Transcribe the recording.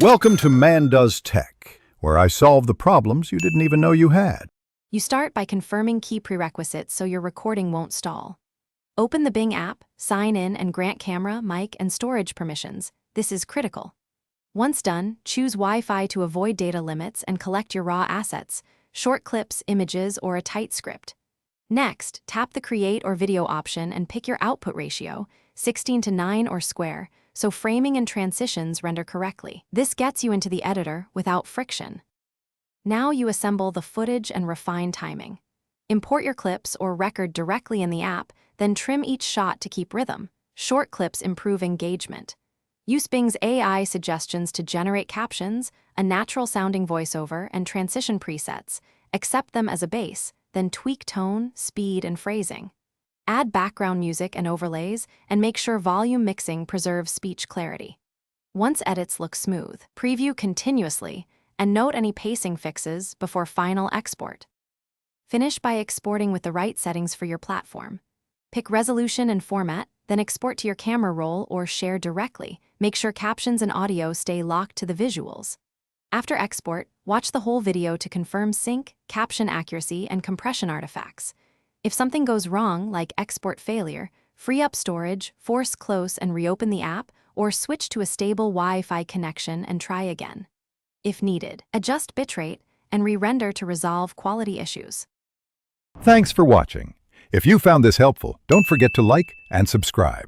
Welcome to Man Does Tech, where I solve the problems you didn't even know you had. You start by confirming key prerequisites so your recording won't stall. Open the Bing app, sign in, and grant camera, mic, and storage permissions. This is critical. Once done, choose Wi-Fi to avoid data limits and collect your raw assets, short clips, images, or a tight script. Next, tap the Create or Video option and pick your output ratio, 16:9 or square, so framing and transitions render correctly. This gets you into the editor without friction. Now you assemble the footage and refine timing. Import your clips or record directly in the app, then trim each shot to keep rhythm. Short clips improve engagement. Use Bing's AI suggestions to generate captions, a natural-sounding voiceover, and transition presets. Accept them as a base, then tweak tone, speed, and phrasing. Add background music and overlays, and make sure volume mixing preserves speech clarity. Once edits look smooth, preview continuously, and note any pacing fixes before final export. Finish by exporting with the right settings for your platform. Pick resolution and format, then export to your camera roll or share directly. Make sure captions and audio stay locked to the visuals. After export, watch the whole video to confirm sync, caption accuracy, and compression artifacts. If something goes wrong, like export failure, free up storage, force close and reopen the app, or switch to a stable Wi-Fi connection and try again. If needed, adjust bitrate and re-render to resolve quality issues. Thanks for watching. If you found this helpful, don't forget to like and subscribe.